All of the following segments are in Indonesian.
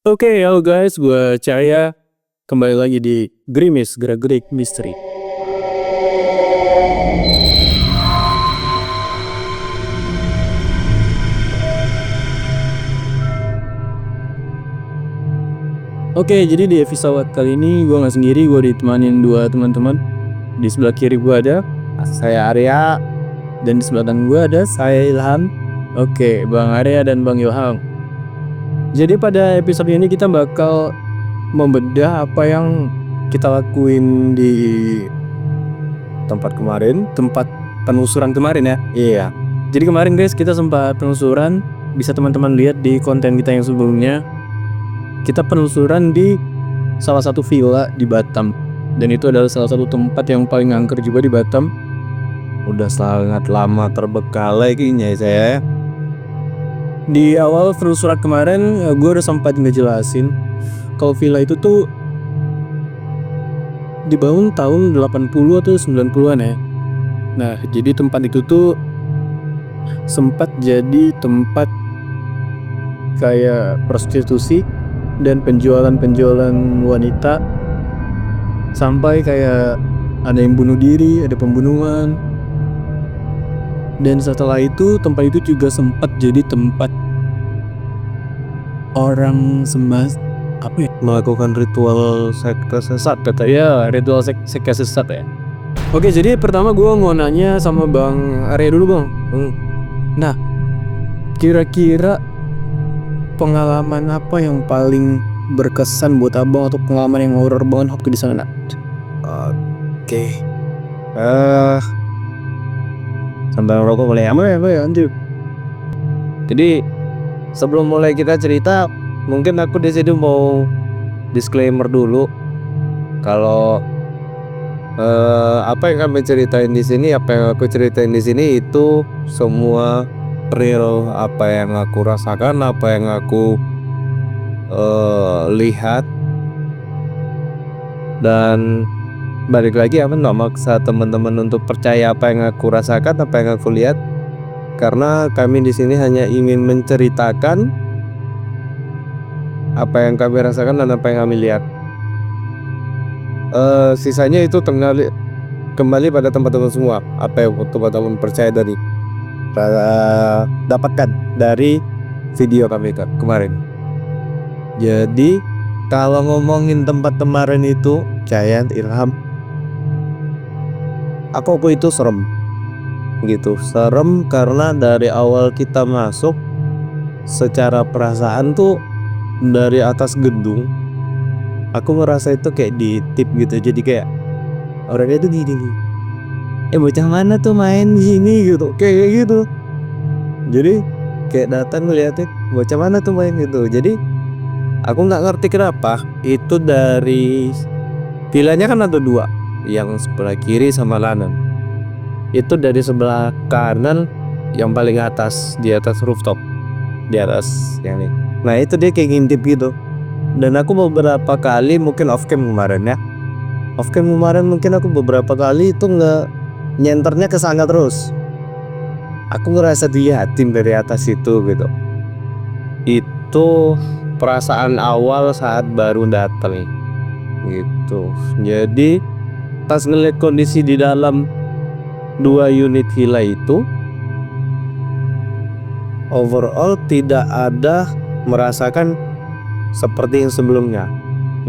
Oke, halo guys, gue Cahaya. Kembali lagi di Grimis, Gerak-Gerik Misteri. Oke, jadi di episode kali ini gue gak sendiri, gue ditemanin dua teman-teman. Di sebelah kiri gue ada saya Arya, dan di sebelah kanan gue ada saya Ilham. Oke, Bang Arya dan Bang Ilham. Jadi pada episode ini kita bakal membedah apa yang kita lakuin di tempat penelusuran kemarin ya. Iya. Jadi kemarin guys kita sempat penelusuran, bisa teman-teman lihat di konten kita yang sebelumnya. Kita penelusuran di salah satu villa di Batam, dan itu adalah salah satu tempat yang paling angker juga di Batam. Udah sangat lama terbengkalai kayaknya saya. Di awal penelusuran kemarin gue udah sempat ngejelasin kalau villa itu tuh dibangun tahun 80 atau 90-an ya. Nah, jadi tempat itu tuh sempat jadi tempat kayak prostitusi dan penjualan wanita, sampai kayak ada yang bunuh diri, ada pembunuhan. Dan setelah itu tempat itu juga sempat jadi tempat orang melakukan ritual sekte sesat katanya, ritual sekte sesat ya. Oke, jadi pertama gue mau nanya sama Bang Arya dulu Bang. Nah, kira-kira pengalaman apa yang paling berkesan buat abang atau pengalaman yang horor banget waktu di sana? Oke. Sambil rokok boleh ya anjir. Jadi sebelum mulai kita cerita, mungkin aku di sini mau disclaimer dulu kalau apa yang kami ceritain di sini, apa yang aku ceritain di sini itu semua real, apa yang aku rasakan, apa yang aku lihat. Dan balik lagi, aku nggak maksa teman-teman untuk percaya apa yang aku rasakan, apa yang aku lihat, karena kami di sini hanya ingin menceritakan apa yang kami rasakan dan apa yang kami lihat. Sisanya itu kembali pada teman-teman semua, apa yang teman-teman percaya dari dapatkan dari video kami kemarin. Jadi kalau ngomongin tempat kemarin itu, Cahaya, Ilham, aku itu serem gitu. Serem karena dari awal kita masuk, secara perasaan tuh dari atas gedung aku ngerasa itu kayak ditip gitu. Jadi kayak orangnya tuh gini, bocah mana tuh main di sini gitu, kayak gitu. Jadi kayak datang ngeliatin bocah mana tuh main gitu. Jadi aku nggak ngerti kenapa itu. Dari villanya kan ada dua, yang sebelah kiri sama kanan. Itu dari sebelah kanan yang paling atas, di atas rooftop, di atas yang ini. Nah itu dia kayak ngintip gitu. Dan aku beberapa kali, mungkin off cam kemarin mungkin aku beberapa kali itu nggak nyenternya ke sana terus. Aku ngerasa dilihatin dari atas itu gitu. Itu perasaan awal saat baru datang gitu. Jadi pas ngeliat kondisi di dalam 2 unit villa itu, overall tidak ada merasakan seperti yang sebelumnya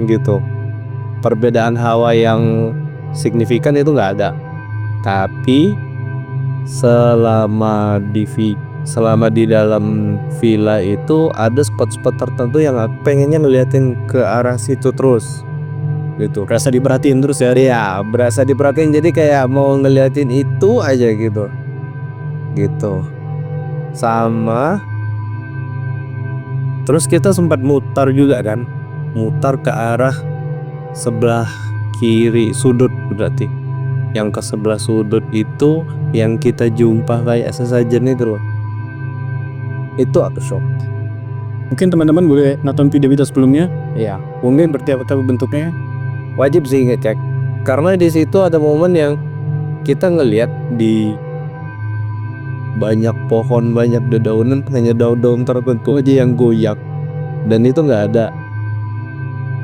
gitu. Perbedaan hawa yang signifikan itu nggak ada. Tapi selama di dalam villa itu ada spot-spot tertentu yang aku pengennya ngeliatin ke arah situ terus gitu. Berasa diperhatiin terus ya? Ya, berasa diperhatiin. Jadi kayak mau ngeliatin itu aja gitu. Sama terus kita sempat mutar juga kan, mutar ke arah sebelah kiri sudut. Berarti yang ke sebelah sudut itu yang kita jumpa kayak sesajen itu loh. Itu aku shock. Mungkin teman-teman boleh nonton video-video sebelumnya. Ya, mungkin berarti apa bentuknya. Wajib sih ngecek, karena di situ ada momen yang kita ngelihat di banyak pohon, banyak dedaunan, hanya daun-daun tertentu aja yang goyang, dan itu nggak ada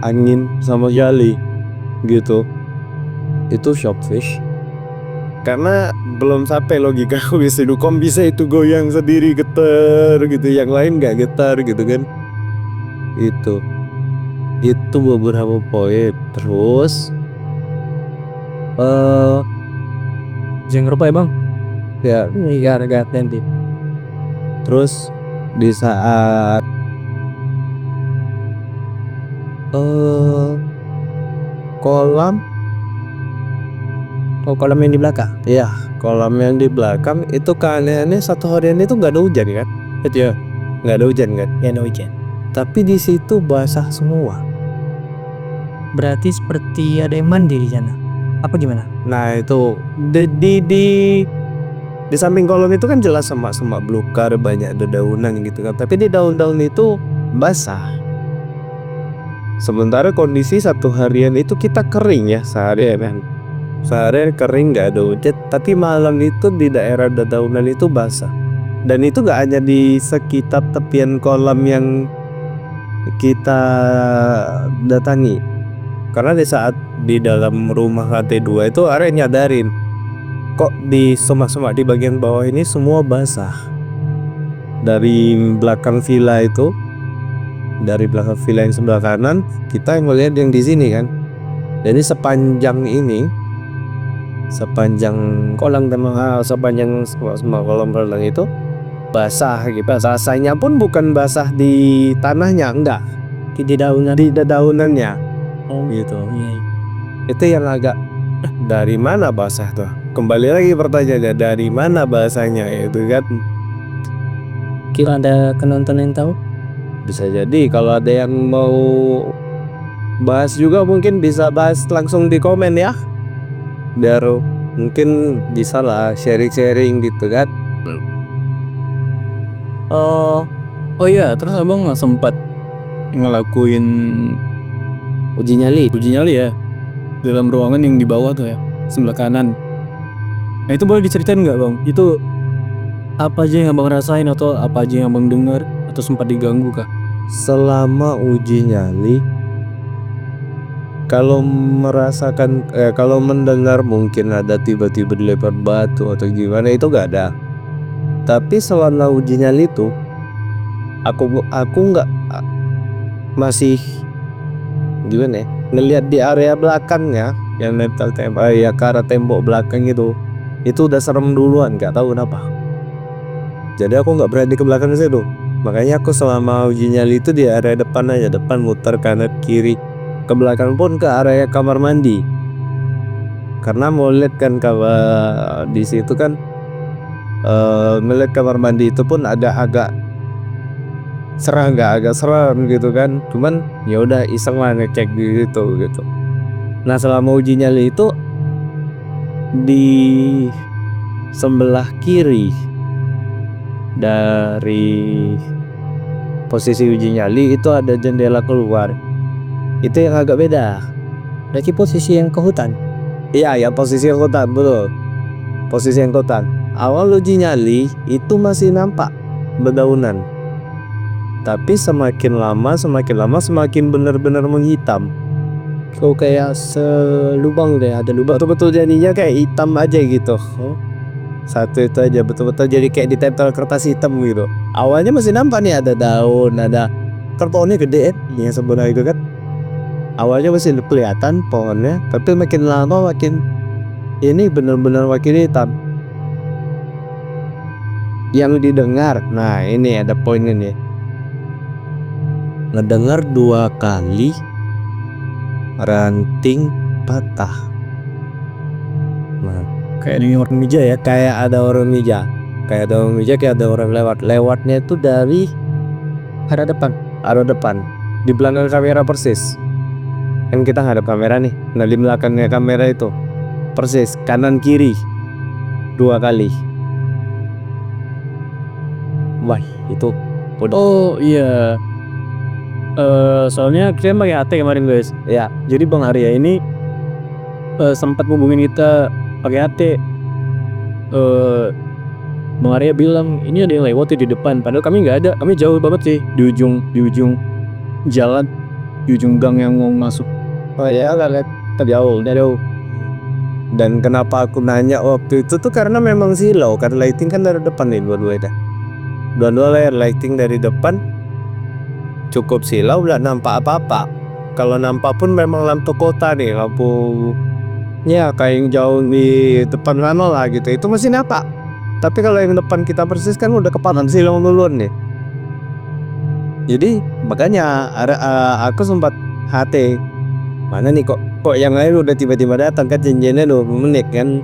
angin sama sekali gitu. Itu shock fish. Karena belum sampai logika aku bisa kok bisa itu goyang sendiri getar gitu, yang lain nggak getar gitu kan. Itu beberapa poin. Terus Jangan lupa ya bang, ya iya agak attentif. terus di saat kolam Kolam yang di belakang. ya kolam yang di belakang itu keanehannya satu harian itu nggak ada hujan kan. Itu ya, Nggak ada hujan kan, ya no hujan. tapi di situ basah semua. Berarti seperti ada yang mandi di sana. Apa gimana? Nah itu di samping kolam itu kan jelas semak-semak belukar, banyak dedaunan gitu kan, tapi di daun-daun itu basah. Sementara kondisi satu harian itu kita kering ya seharian kan. Seharian kering nggak ada hujan, tapi malam itu di daerah dedaunan itu basah. Dan itu nggak hanya di sekitar tepian kolam yang kita datangi. Karena di saat di dalam rumah lantai 2 itu Arya nyadarin kok di semak-semak di bagian bawah ini semua basah. Dari belakang villa itu, dari belakang villa yang sebelah kanan, kita yang melihat yang di sini kan. Jadi sepanjang kolam sepanjang semua kolam renang itu basah gitu. Basahnya pun bukan basah di tanahnya, enggak, Di daunan. di daunannya gitu. Iya. Itu yang agak dari mana basah tuh? Kembali lagi pertanyaannya, dari mana basahnya itu kan? Kira ada penonton yang tahu? Bisa jadi kalau ada yang mau bahas juga mungkin bisa bahas langsung di komen ya, biar mungkin bisa lah sharing-sharing gitu kan. Oh iya, terus abang nggak sempat ngelakuin Uji nyali ya dalam ruangan yang di bawah tuh ya, sebelah kanan. Nah itu boleh diceritain nggak bang? Itu apa aja yang abang rasain atau apa aja yang abang dengar atau sempat diganggu kah? selama uji nyali. Kalau merasakan kalau mendengar mungkin ada tiba-tiba dilempar batu atau gimana, itu gak ada. Tapi selama uji nyali itu aku nggak masih gimana ya, ngelihat di area belakangnya yang nempel ya ke arah tembok belakang itu udah serem duluan, nggak tahu kenapa. Jadi aku nggak berani ke belakang situ. Makanya aku selama uji nyali itu di area depan aja, depan muter kanan kiri, ke belakang pun ke area kamar mandi. Karena mau lihat kan kalau di situ kan melihat kamar mandi itu pun ada agak seram gitu kan. Cuman ya udah iseng lah ngecek gitu. Nah selama uji nyali itu di sebelah kiri dari posisi uji nyali itu ada jendela keluar. Itu yang agak beda. Berarti posisi yang ke hutan. Iya, posisi yang hutan, betul. Posisi yang hutan. Awal uji nyali itu masih nampak bedaunan. Tapi semakin lama semakin benar-benar menghitam. Oh kayak selubang deh, ada lubang. Betul-betul jadinya kayak hitam aja gitu. Satu itu aja betul-betul jadi kayak ditempel kertas hitam gitu. Awalnya masih nampak nih ada daun, ada pohonnya gede yang sebelah itu kan. Awalnya masih kelihatan pohonnya, tapi makin lama makin ini benar-benar makin hitam. Yang didengar, nah ini ada poinnya nih. Ngedengar 2 kali ranting patah. Nah, Kayak di orang meja ya. kayak ada orang meja, kayak ada orang lewatnya itu dari Arah depan. di belakang kamera persis. Kan kita ngadep kamera nih, nah di belakangnya kamera itu persis kanan kiri 2 kali. Wah itu udah. Oh iya. Soalnya kita pakai AT kemarin guys. Ya Jadi Bang Arya ini sempat hubungin kita pakai AT. Bang Arya bilang ini ada yang lewat di depan, padahal kami nggak ada, kami jauh banget sih di ujung jalan. di ujung gang yang mau masuk. Oh ya, lihat terjauh jauh. Dan kenapa aku nanya waktu itu tuh karena memang silau kan, lighting kan dari depan nih dua-dua dah. Dua-dua layar lighting dari depan cukup silau, nggak nampak apa-apa. Kalau nampak pun memang lampu kota nih, lampu ya kayak yang jauh di depan sana lah gitu. Itu masih nampak. Tapi kalau yang depan kita persis kan udah kepanan silau duluan nih. Jadi makanya aku sempat hati, mana nih kok yang lain udah tiba-tiba datang kan, janjiannya 20 menit kan,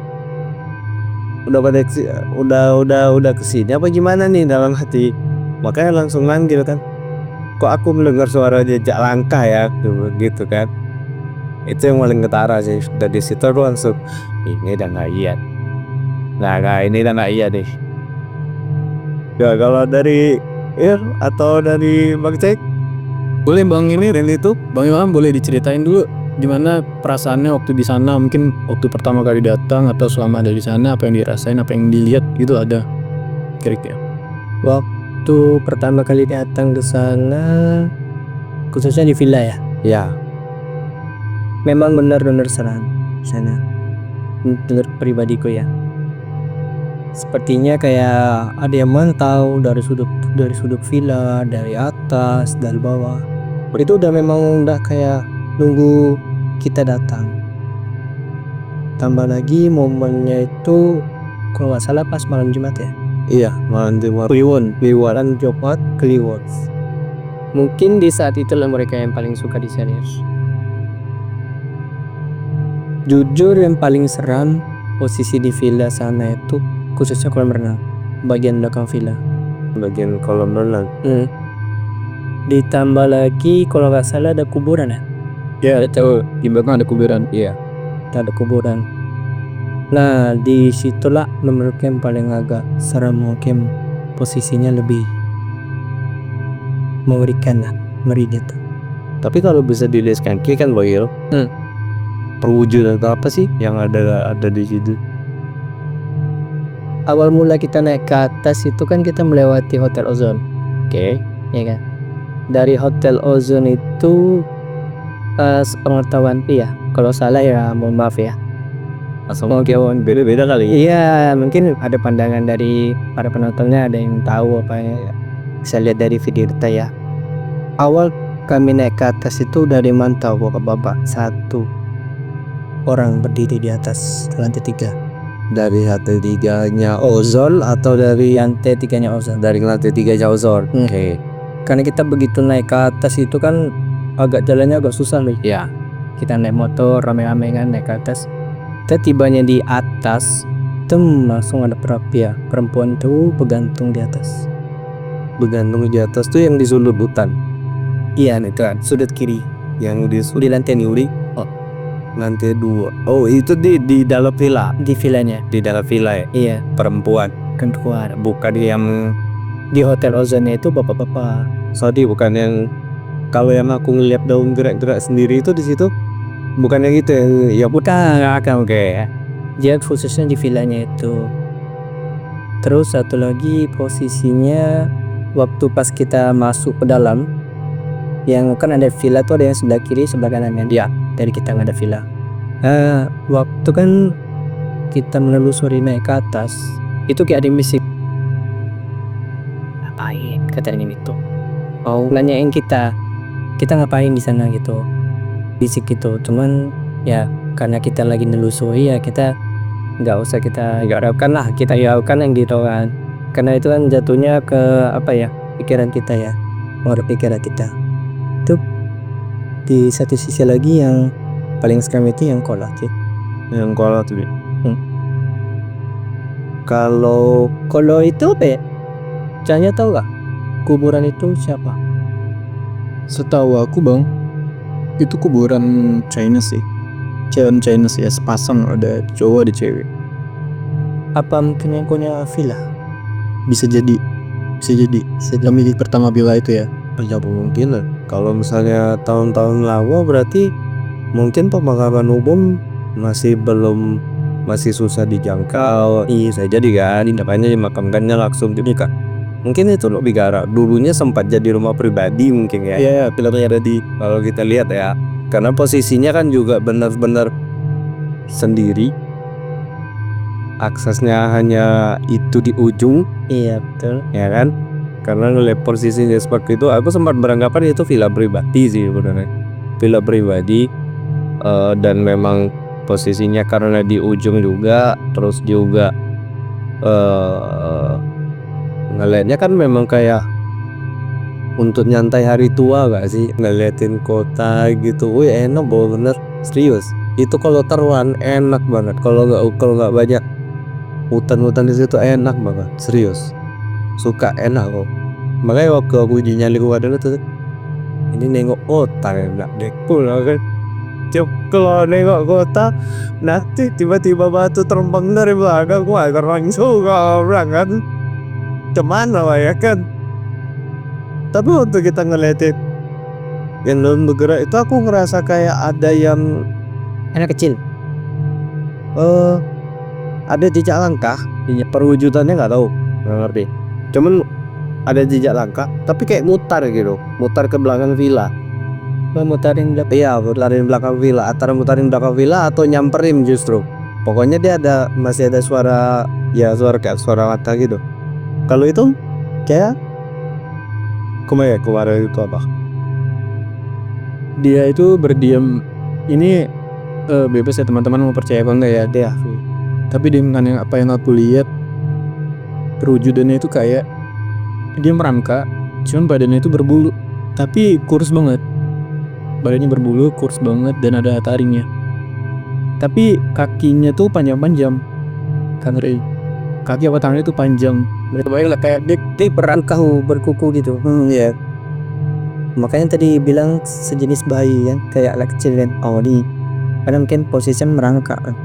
udah pada udah kesini apa gimana nih dalam hati. Makanya langsung manggil kan, kok aku mendengar suara jejak langkah ya gitu kan. Itu yang paling ketara sih. Dari situ aku langsung ini udah nggak iya. Nah ini udah nggak iya deh. Ya kalau dari atau dari Bang Cek, Boleh Bang ini Randy itu, Bang Ilham boleh diceritain dulu gimana perasaannya waktu di sana, mungkin waktu pertama kali datang atau selama ada di sana, apa yang dirasain, apa yang dilihat gitu ada kira-kira. Waktu pertama kali datang ke sana, khususnya di villa ya, ya memang benar-benar seram sana. Menurut pribadiku ya, sepertinya kayak ada yang mantau dari sudut villa, dari atas, dari bawah. Itu udah memang udah kayak nunggu kita datang. Tambah lagi momennya itu kalau nggak salah pas malam Jumat ya. iya malam Jumat Kliwon Jumat Kliwon. Mungkin di saat itulah mereka yang paling suka di serius. Jujur yang paling seram posisi di villa sana itu khususnya kolam renang bagian belakang villa. bagian kolam renang. Ditambah lagi kalau nggak salah ada kuburan ya. Ya tahu di belakang ada kuburan. Iya. Ada kuburan. Nah disitulah menurutku yang paling agak seram, mungkin posisinya lebih mengerikan lah, ngeri gitu. Tapi kalau bisa dilihat kaki kan Boyle, perwujudan apa sih yang ada di situ? Awal mula kita naik ke atas itu kan kita melewati Hotel Ozon, Oke. ya kan. Dari Hotel Ozon itu sepengetahuan ya, kalau salah ya mohon maaf ya. Mungkin beda-beda kali. Iya, mungkin ada pandangan dari para penontonnya, ada yang tahu apa ya. Bisa lihat dari video kita ya. Awal kami naik ke atas itu dari mantau bapak-bapak satu orang berdiri di atas lantai 3. Dari lantai 3-nya Ozon atau dari Lantai 3-nya Ozon. dari lantai 3-nya Ozon? Oke. Karena kita begitu naik ke atas itu kan agak jalannya agak susah nih. Ya. Kita naik motor rame-rame kan naik ke atas. Kita tibanya di atas, langsung ada perapian. Perempuan tuh bergantung di atas. Bergantung di atas tuh yang di sudut hutan. Iya, itu kan sudut kiri. Yang di Di lantai Niuli. lantai 2. Oh, itu di dalam villa. Di villanya. Di dalam villa ya. Iya, Perempuan. kan keluar. Bukan yang Di Hotel Ozonnya itu bapak-bapak. sorry, bukan yang kalau yang aku ngeliat daun gerak-gerak sendiri itu di situ. Bukan yang itu ya Bukan, oke ya. dia khususnya di villanya itu. Terus satu lagi posisinya waktu pas kita masuk ke dalam, yang kan ada villa tuh ada yang sebelah kiri sebelah kanan kan. Ya. Dari kita nggak ada villa. Waktu kan kita menelusuri naik ke atas, itu kayak ada yang bisik. Ngapain? Katanya itu. Oh, nanyain kita ngapain di sana gitu. Bisik gitu. Cuman ya karena kita lagi nelusuri ya kita nggak usah kita hiraukan lah, kita hiraukan yang gitu kan. Karena itu kan jatuhnya ke apa ya, pikiran kita ya, menurut pikiran kita. Itu di satu sisi lagi yang paling seram itu yang kolot sih. Yang kolot tuh. Kalau itu apa ya? Caranya tahu gak? Kuburan itu siapa? Setahu aku Bang, itu kuburan Chinese sih. Chinese ya, sepasang ada cowok ada cewek. Apa mungkin yang punya villa? Bisa jadi. Kami di pertama villa itu ya. ya mungkin lah. Kalau misalnya tahun-tahun lalu berarti mungkin pemakaman umum masih susah dijangkau. Iya, saya jadi kan makanya dimakamkannya langsung di muka. Mungkin itu lebih ke arah dulunya sempat jadi rumah pribadi mungkin ya. Iya, filmnya ada di Kalau kita lihat ya, karena posisinya kan juga benar-benar sendiri. Aksesnya hanya itu di ujung, Iya betul. ya kan? Karena ngeliat posisinya seperti itu, aku sempat beranggapan itu villa pribadi sih sebenarnya. Villa pribadi, dan memang posisinya karena di ujung juga, terus juga ngeliatnya kan memang kayak untuk nyantai hari tua gak sih, ngeliatin kota gitu. Wih enak bener, serius. Itu kalau taruhan enak banget. Kalau nggak banyak hutan-hutan di situ enak banget, serius. Suka enak kok. Makanya waktu aku di nyali dulu tuh, ini nengok kota enak deh pulang kan. Kalau nengok kota, nanti tiba-tiba batu terbang dari belakang, wah keren juga orang kan. Kemana lah ya kan. Tapi waktu kita ngeliatin yang belum bergerak itu, aku ngerasa kayak ada yang Anak kecil. ada jejak langkah. Perwujudannya nggak tahu, nggak ngerti. Cuman ada jejak langkah, tapi kayak mutar gitu, mutar ke belakang villa. Memutarin Iya, mutarin belakang villa, antara mutarin belakang villa atau nyamperin justru. Pokoknya dia masih ada suara, ya suara kayak suara mata gitu. Kalau itu kayak kemarin itu apa? dia itu berdiam. Ini bebas ya teman-teman mau percaya apa enggak ya dia. Tapi dengan apa yang aku lihat, perwujudannya itu kayak dia merangkak, cuman badannya itu berbulu, tapi kurus banget. Badannya berbulu, kurus banget, dan ada taringnya. Tapi kakinya tuh panjang-panjang. Kaki apa tangannya tuh panjang. Bayanglah kayak dia berangkah berkuku gitu. Iya. Makanya tadi bilang sejenis bayi kan, kayak anak kecil kan. Oh di karena mungkin posisinya merangkak kan.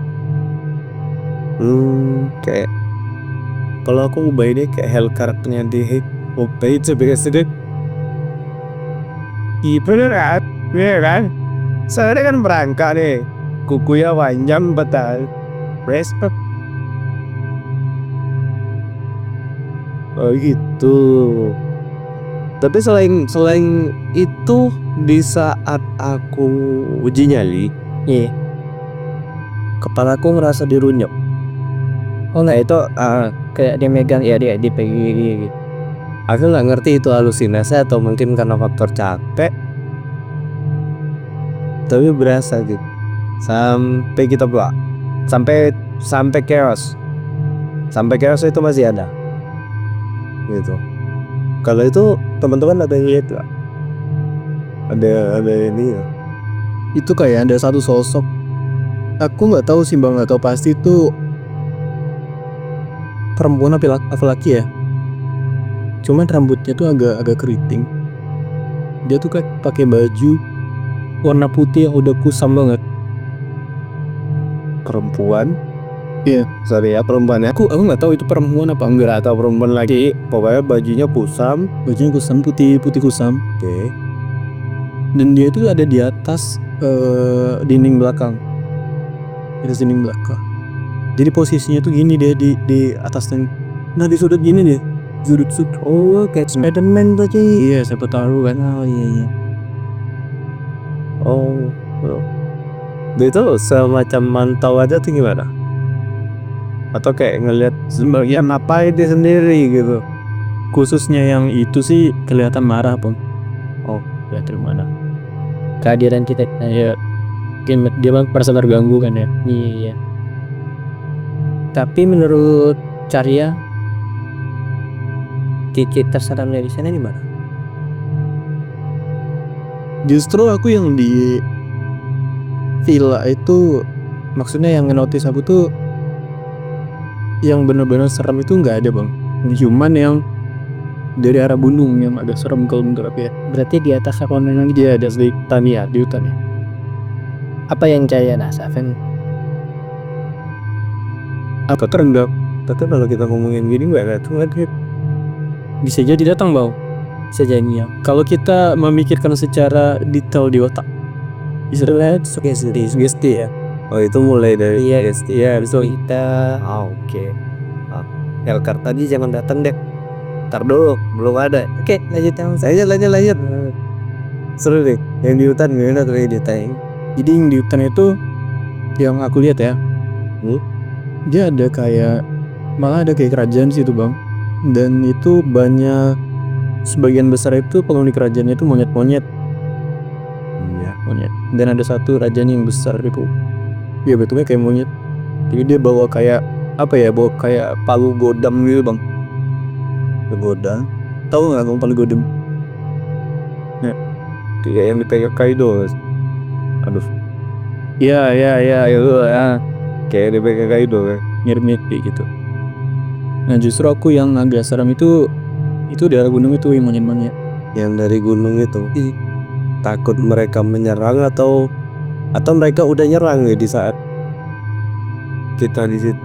Kayak kalau aku ubah ini kayak Hellcatnya di Obey itu biasa deh. Iya beneran, ya kan? Saya kan berangkat nih, kukunya panjang betul. Respect. Oh gitu. Tapi selain itu, di saat aku uji nyali, Iya. kepalaku ngerasa dirunyok. Oh enggak itu kayak dia megang ya dia dipegang gitu. Aku nggak ngerti itu halusinasi atau mungkin karena faktor capek. Tapi berasa gitu. Sampai kita pulang. Sampai chaos. Sampai chaos itu masih ada. Gitu. Kalau itu teman-teman ada yang lihat gak? Ada ini ya. itu kayak ada satu sosok. Aku nggak tahu sih bang, nggak tahu pasti itu perempuan apa laki-laki ya. Cuman rambutnya tuh agak keriting. Dia tuh kayak pakai baju warna putih yang udah kusam banget. Perempuan. Iya. Sorry ya, perempuannya. Aku nggak tahu itu perempuan apa enggak. Atau perempuan lagi. Pokoknya bajunya kusam. Bajunya kusam, putih kusam. Oke. Dan dia itu ada di atas dinding belakang. Di atas dinding belakang. Jadi posisinya tuh gini dia di atas dan nah di sudut gini dia. Sudut. Oh kayak Spiderman tuh cuy. Iya, siapa tahu kan. Oh iya. Oh. Dia itu semacam mantau aja tuh gimana? Atau kayak ngelihat sebagian ngapain dia sendiri gitu. Khususnya yang itu sih kelihatan marah pun. Oh, Kelihatan mana? Kehadiran kita Ya, mungkin dia merasa terganggu kan ya. iya. Tapi menurut Carya titik terseram dari sana di mana? Justru aku yang di villa itu, maksudnya yang ngenotis aku tuh yang benar-benar serem itu nggak ada bang. Cuman yang dari arah gunung yang agak serem kalau menurut aku ya. Berarti di atas apa memang Dia ada di Tania, di hutan ya. apa yang Carya rasakan? Apa terenggak? tapi kalau kita ngomongin gini gue gak tahu kan. Bisa jadi datang bang. Bisa jadi ya. Kalau kita memikirkan secara detail di otak, bisa lihat sugesti ya. Oh itu mulai dari Iya. SD. Iya, so kita Oke. Hellcat tadi jangan datang deh. Ntar dulu, belum ada. Oke, lanjut yang Lanjut. Seru deh. Yang di hutan gimana tuh yang ditanya? Jadi yang di hutan itu yang aku lihat ya, dia ada kayak, malah ada kayak kerajaan situ bang. Dan itu banyak, sebagian besar itu penghuni kerajaannya itu monyet-monyet. Iya. Monyet. Dan ada satu rajanya yang besar itu, ya betulnya kayak monyet. Jadi dia bawa kayak apa ya, bawa kayak palu godam gitu bang. Kegoda. Tahu nggak kamu palu godam? Kayak yang dipegang Kaido. Aduh. Iya itu ya, Kayak dipegang Kaido kan. mirip kayak gitu. Nah justru aku yang agak serem itu daerah gunung itu yang monyet-monyet. Yang dari gunung itu. Takut mereka menyerang atau mereka udah nyerang ya di saat kita di situ.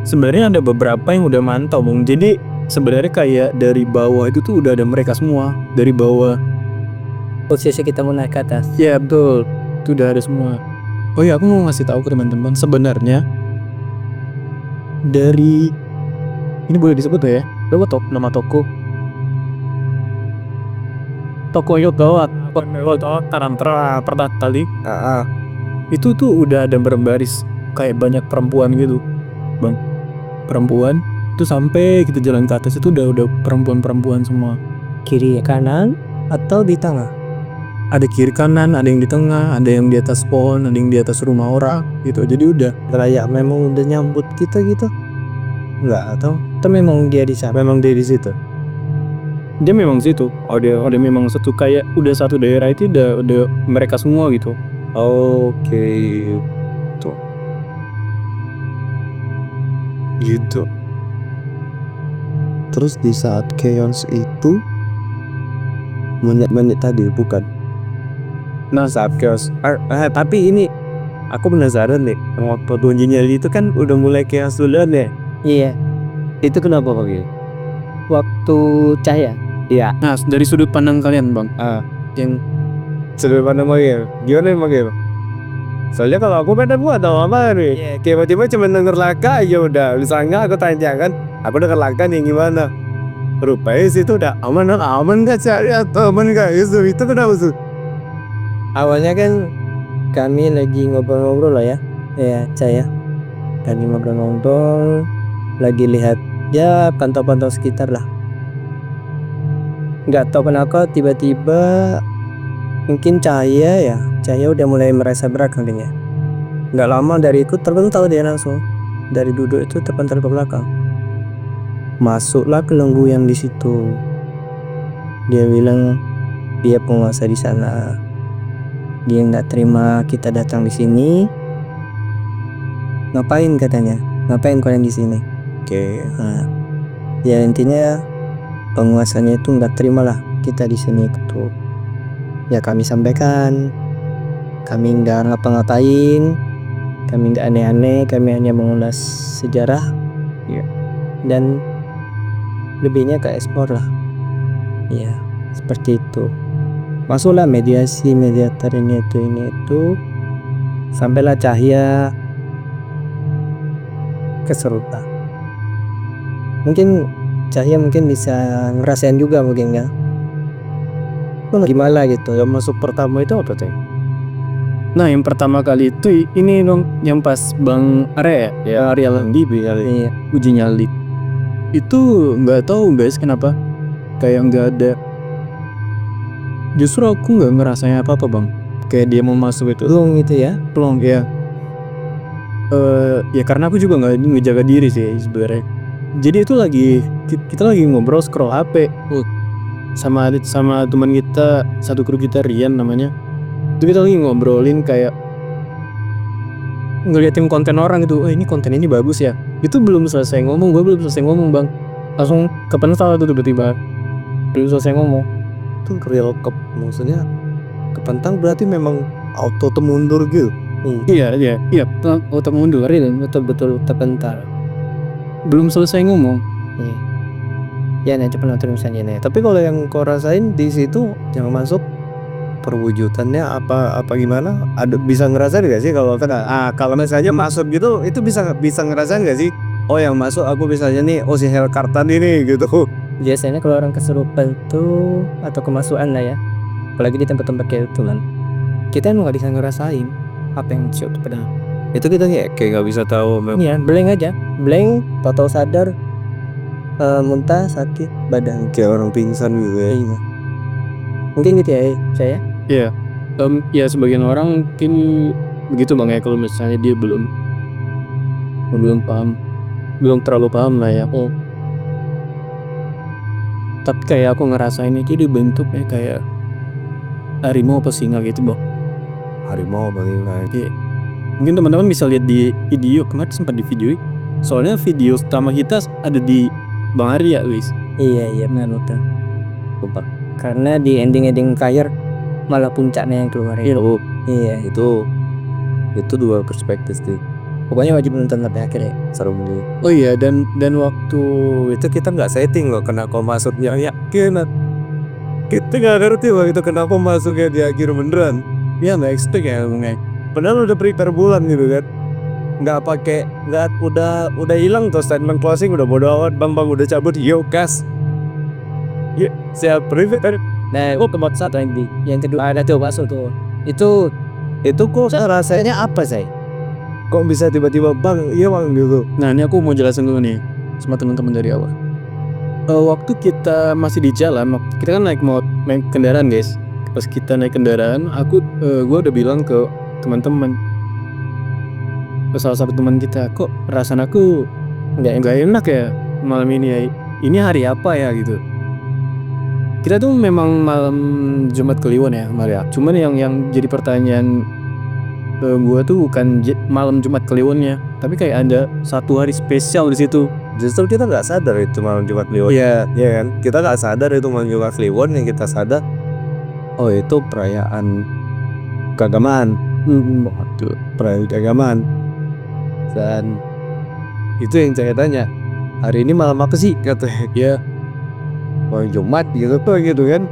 Sebenarnya ada beberapa yang udah mantau bang. Jadi sebenarnya kayak dari bawah itu tuh udah ada mereka semua dari bawah. posisi kita mau naik ke atas. Ya betul, itu udah ada semua. Oh ya, aku mau ngasih tahu ke teman-teman sebenarnya dari ini boleh disebut ya? Berapa nama toko? Toko Yoto Tarantara Pertali. Itu tuh udah ada berbaris kayak banyak perempuan gitu, bang. Perempuan itu sampai kita jalan ke atas itu udah perempuan semua. Kiri kanan atau di tengah? Ada kiri kanan, ada yang di tengah, ada yang di atas pohon, ada yang di atas rumah orang gitu. Jadi udah Kayak memang udah nyambut kita gitu. Enggak, atau Memang dia di sana. memang dia di situ. dia memang situ. Ada memang satu kayak udah satu daerah itu udah mereka semua gitu. Oke. Tuh. Gitu. Terus di saat chaos itu menit-menit tadi bukan. Nah saat chaos tapi ini aku penasaran nih. Waktu kuncinya itu kan udah mulai chaos duluan ya. Iya, Itu kenapa begitu? waktu cahaya. Iya. Nah dari sudut pandang kalian bang, yang Sudut pandang Magil. Gimana Magil? Soalnya kalau aku pada buat atau apa nih, tiba-tiba cuma denger laka aja udah. Misalnya aku tanya kan, aku denger laka nih gimana? Rupanya situ udah aman gak cari atau aman gak? Itu kenapa sih? Awalnya kan kami lagi ngobrol-ngobrol lah ya. Ya, Cahaya. Kami ngobrol-ngobrol, lagi lihat ya pantau-pantau sekitar lah. Nggak tahu kenapa tiba-tiba mungkin Cahaya udah mulai merasa berat kalinya. Nggak lama dari itu terpental dia langsung dari duduk itu terpental ke belakang. Masuklah ke lembu yang di situ. Dia bilang dia penguasa di sana. Dia nggak terima kita datang di sini. Ngapain katanya? Ngapain kalian di sini? Oke. Nah, ya intinya penguasanya itu nggak terima lah kita di sini gitu. Ya kami sampaikan, kami nggak ngapa-ngapain, kami nggak aneh-aneh, kami hanya mengulas sejarah, ya. Dan lebihnya ke ekspor lah. Ya seperti itu. Masuklah mediasi, mediator ini itu, sampailah Cahaya keserutan. Mungkin Cahaya bisa ngerasain juga mungkin ya. Gimana gitu. Yang masuk pertama itu apa teh? nah yang pertama kali itu ini dong yang pas Bang Are ya Ariel Bibi kali. Iya. uji nyali. Itu nggak tahu guys kenapa kayak nggak ada. Justru aku nggak ngerasain apa-apa bang. Kayak dia mau masuk itu Belum gitu ya. pelong ya. Ya karena aku juga nggak ngejaga diri sih sebenarnya. Jadi itu kita lagi ngobrol scroll HP sama teman kita satu kru kita Rian namanya. Itu kita lagi ngobrolin kayak ngeliatin konten orang itu. Oh ini konten ini bagus ya. Itu belum selesai ngomong, gue belum selesai ngomong bang. Langsung kepental tuh tiba-tiba. Belum selesai ngomong. Itu real maksudnya kepentang berarti memang auto mundur gitu. Iya, otak mundur. Betul-betul terpental. Belum selesai ngomong. Iya. Ya nanti penonton misalnya nih. Tapi kalau yang kau rasain di situ yang masuk perwujudannya apa gimana? Ada bisa ngerasain gak sih kalau kalau misalnya masuk gitu itu bisa ngerasain gak sih? Oh yang masuk aku misalnya nih si Helkartan ini gitu. biasanya kalau orang kesurupan tuh atau kemasukan lah ya, apalagi di tempat-tempat kayak itu kan, kita emang nggak bisa ngerasain apa yang siap pedang. Itu kita kayak nggak bisa tahu Iya, blank aja, blank, tahu sadar, muntah, sakit badan. kayak orang pingsan gitu ya. Iya. Mungkin gitu ya saya. Iya. Ya sebagian orang mungkin begitu bang ya, kalau misalnya dia belum paham, belum terlalu paham lah ya. Tapi kayak aku ngerasain itu dibentuknya kayak harimau apa singa gitu bang. Harimau paling naik. Oke. Mungkin teman-teman bisa lihat di video kemarin, sempat di video. Soalnya video pertama kita ada di Bang Arya, Luis. Iya benar betul. Lupa. Karena di ending fire malah puncaknya yang keluar. Iya. Itu dua perspektif sih. Pokoknya wajib nonton sampai akhir ya. Serem nih. Oh iya, dan waktu Itu kita nggak setting loh kenapa masuknya yakin. Kita nggak ngerti loh itu kenapa masuknya di akhir beneran. ya nggak expect ya bang. Padahal udah prepare bulan gitu kan. Nggak udah hilang tuh statement closing, udah bodo amat, bang udah cabut, yo gas. Ya siap prepare. Nah, tempat satu yang kedua ada tuh bakso tuh. Itu Kok rasanya apa sih? Kok bisa tiba-tiba bang, iya bang gitu. Nah ini aku mau jelasin dulu nih sama teman-teman dari awal. Waktu kita masih di jalan, kita kan naik kendaraan guys. Pas kita naik kendaraan, gue udah bilang ke teman-teman, ke salah satu teman kita, kok perasaan aku nggak enak ya malam ini ya. Ini hari apa ya gitu. Kita tuh memang malam Jumat Kliwon ya Maria. Cuman yang jadi pertanyaan gue tuh bukan malam Jumat Kliwonnya, tapi kayak ada satu hari spesial di situ. Justru kita nggak sadar itu malam Jumat Kliwon. Iya. Iya kan? Kita nggak sadar itu malam Jumat Kliwon, yang kita sadar, oh itu perayaan keagamaan. Waduh. Perayaan keagamaan. Dan itu yang saya tanya, hari ini malam apa sih katanya? Ya. Malam Jumat gitu kan.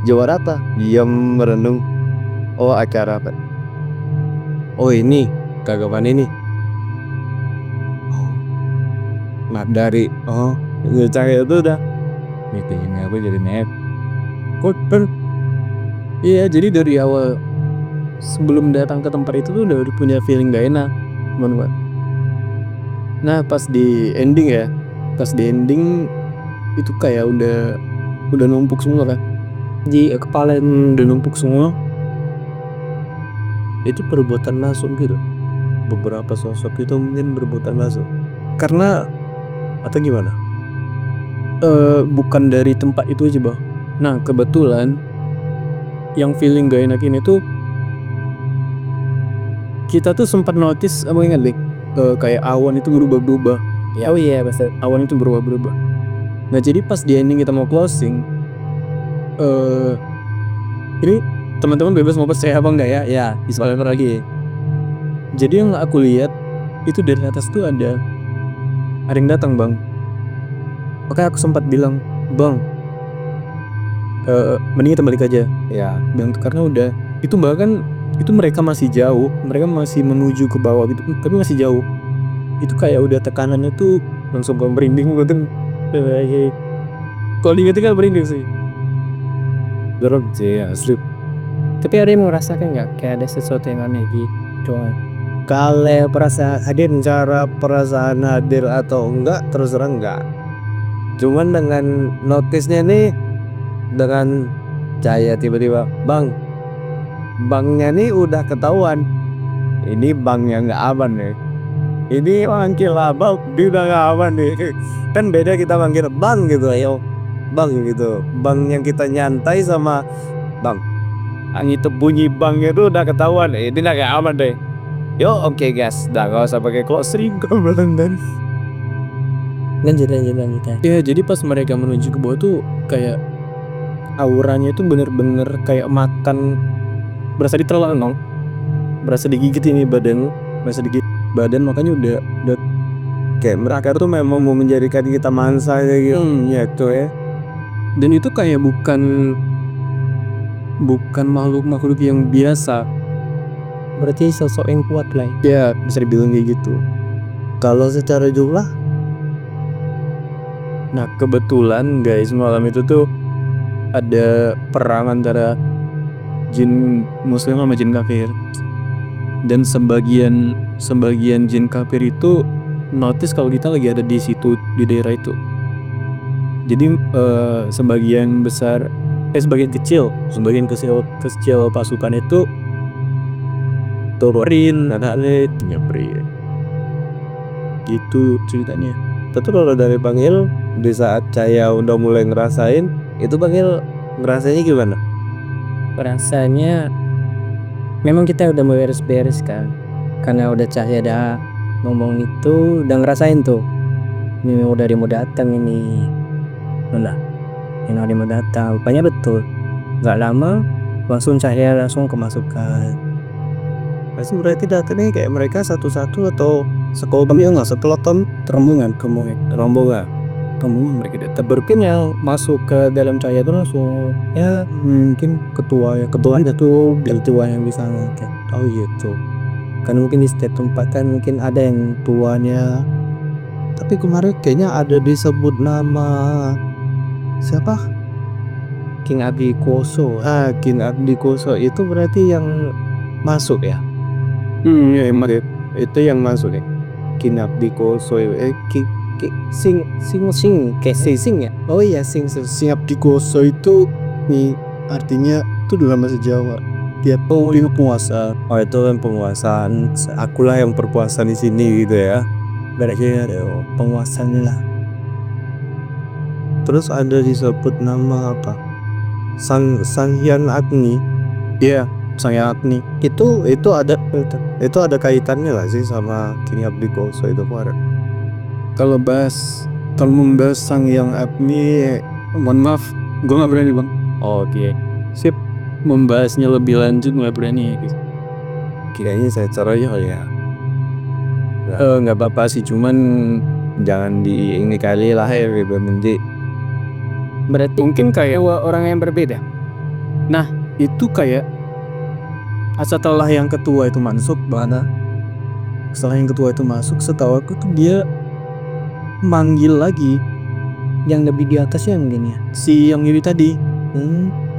Jumat apa? Diam merenung. Oh acara apa? Oh ini keagamaan ini. Nah dari cahaya itu udah meetingnya aku jadi net. Iya, jadi dari awal sebelum datang ke tempat itu tuh udah punya feeling gak enak, teman gua. Nah pas di ending itu kayak udah numpuk semua kan. di kepala Udah numpuk semua. Itu perbuatan masuk gitu. Beberapa sosok itu mungkin berbuatan masuk. Karena atau gimana? Bukan dari tempat itu aja bang. Nah kebetulan yang feeling gak enak ini tuh kita tuh sempat notice, abang ingat deh, kayak awan itu berubah-berubah. Ya. Oh iya betul. Awan itu berubah-berubah. Nah jadi pas di ending kita mau closing, ini teman-teman bebas mau percaya apa enggak ya? Ya, disclaimer lagi. Jadi yang aku lihat itu dari atas tuh ada yang datang bang. Makanya aku sempat bilang, bang, mending kita balik aja. Ya, Bilang tuh, karena udah itu bahkan itu mereka masih jauh, mereka masih menuju ke bawah gitu, tapi masih jauh. Itu kayak udah tekanannya tuh langsung merinding gitu. Kalau diingetin kan merinding sih. drop sih asli. Tapi ada yang merasakan nggak kayak ada sesuatu yang aneh gitu? Kalau perasaan hadir atau enggak terus terang enggak. Cuman dengan notisnya nih, dengan cahaya tiba-tiba, bangnya nih udah ketahuan. Ini bangnya nggak aman nih. Ini manggil abang, dia udah nggak aman nih. Kan beda kita manggil bang gitu, ayo bang gitu. Bang yang kita nyantai sama bang. Itu bunyi bangnya itu udah ketahuan. Ini udah nggak aman deh. Yo oke guys, udah gak usah pakai closing dan Lanjut kita. Ya jadi pas mereka menuju ke bawah tuh kayak auranya itu bener-bener kayak makan, berasa ditelan dong, berasa digigit ini badan, makanya udah kayak mereka tuh memang mau menjadikan kita mangsa kayak gitu. Ya tuh ya. Dan itu kayak bukan makhluk yang biasa. Berarti sosok yang kuat lah. Ya bisa dibilang kayak gitu. Kalau secara jumlah Nah kebetulan guys malam itu tuh ada perang antara jin muslim sama jin kafir. Dan sebagian jin kafir itu notice kalau kita lagi ada di situ, di daerah itu. Jadi sebagian kecil pasukan itu turunin nyamperin gitu ceritanya. Tapi kalau dari Bang Il, di saat saya udah mulai ngerasain, itu Bang Il ngerasanya gimana? Rasanya memang kita udah mau beres-beres kan, karena udah Cahya dah ngomong itu, udah ngerasain tuh ini udah mau datang ini, udah ini udah mau datang. Rupanya betul, nggak lama langsung Cahya langsung kemasukan. Pasti berarti datangnya kayak mereka satu-satu atau sekelompok ya nggak sekelompok rombongan rombongan. mereka datang. Berarti yang masuk ke dalam Cahya itu langsung ya mungkin ketua itu ketua yang bisa ngangkat. Oh gitu. Kan mungkin di setiap tempat kan mungkin ada yang tuanya. Tapi kemarin kayaknya ada disebut nama siapa? King Abi Koso. King Abdi Koso itu berarti yang masuk ya? Ya emang Itu yang masuk ya? King Abdi Koso Sing ya. Oh iya Sing Abdi Koso itu nih artinya itu dalam bahasa Jawa dia penguasa. Oh itu kan penguasaan. Akulah yang berkuasa di sini gitu ya. Berarti ada penguasanya lah. Terus ada disebut nama apa? Sang Hyang Agni. Iya, Sang Hyang Agni. Itu ada kaitannya gak sih sama King Abdi Koso itu kemarin? Kalau membahas Sang Hyang Agni, mohon maaf, gue nggak berani bang. Oke. Sip, membahasnya lebih lanjut nggak berani. Kayaknya saya caranya ya. Nggak apa-apa sih, cuman Jangan di ini kali lahir gitu nanti. berarti mungkin kayak orang yang berbeda. Nah, itu kayak setelah yang ketua itu masuk, setahu aku tuh dia manggil lagi Yang lebih di atasnya mungkin ya. si yang ini tadi.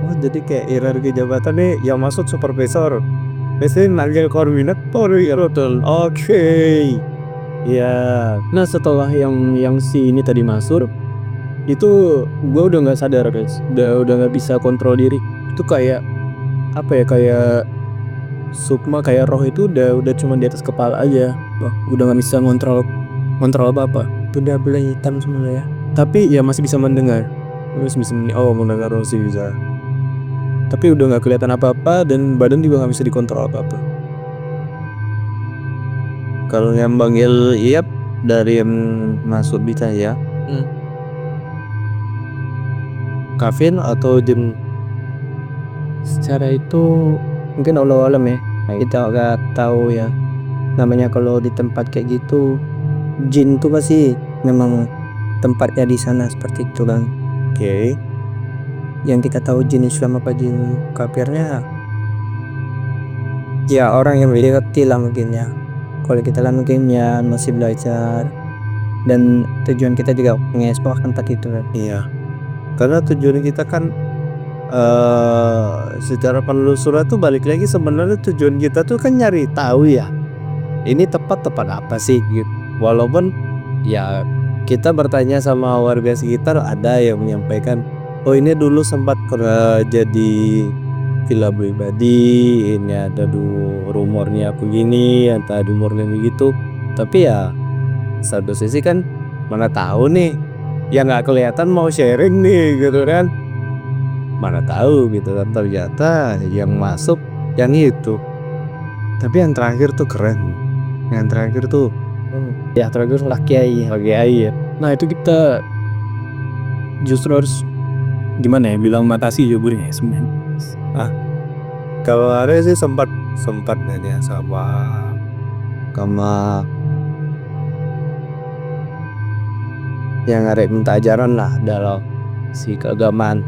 Oh jadi kayak hierarki jabatan nih yang masuk supervisor. Biasanya manggil koordinator ya betul. Oke. Ya, nah setelah yang si ini tadi masuk, itu gue udah nggak sadar guys, udah nggak bisa kontrol diri. Itu kayak apa ya, kayak sukma, kayak roh itu udah cuma di atas kepala aja. Udah nggak bisa ngontrol apa. Udah mulai hitam semua ya. Tapi ya masih bisa mendengar. Mendengar sih bisa. Tapi udah nggak kelihatan apa-apa dan badan juga nggak bisa dikontrol apa-apa. Kalau yang panggil Iyap dari yang masuk bisa ya. Kafin atau jin? Secara itu mungkin Allah alam ya. Kita nggak tahu ya. Namanya kalau di tempat kayak gitu, jin tuh pasti memang tempatnya di sana seperti itu kan. Oke. Yang kita tahu jin Islam apa jin kafirnya, ya orang yang lebih ngerti lah mungkin ya. Kalau kita lah mungkin ya masih belajar, dan tujuan kita juga mengeksplor tempat itu kan. Iya. Karena tujuan kita kan secara penelusuran tuh balik lagi, sebenarnya tujuan kita tuh kan nyari tahu ya. Ini tempat apa sih gitu. Walaupun ya kita bertanya sama warga sekitar, ada yang menyampaikan, oh ini dulu sempat jadi villa pribadi, ini ada rumornya begini, ada rumornya begitu. Tapi ya satu sisi kan mana tahu nih, yang nggak kelihatan mau sharing nih gitu kan, mana tahu gitu kan, ternyata yang masuk yang itu. Tapi yang terakhir tuh keren, yang terakhir tuh Ya terakhir lah kiai. ya. Nah itu kita justru harus gimana ya, bilang matasi juga ya sebenarnya. Kalau ada sih sempat nanya sama yang ada minta ajaran lah dalam si keagamaan.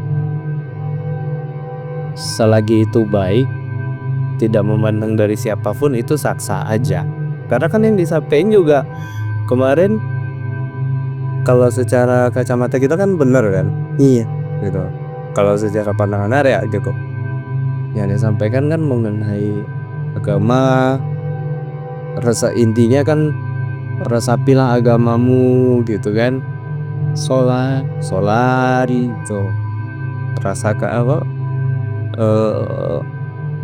Selagi itu baik, tidak memandang dari siapapun, itu sah-sah aja. Karena kan yang disampaikan juga kemarin kalau secara kacamata kita kan bener kan Iya. gitu. Kalau secara pandangan area gitu yang disampaikan kan mengenai agama, rasa intinya kan resapilah agamamu gitu kan, sholat gitu, rasakan apa,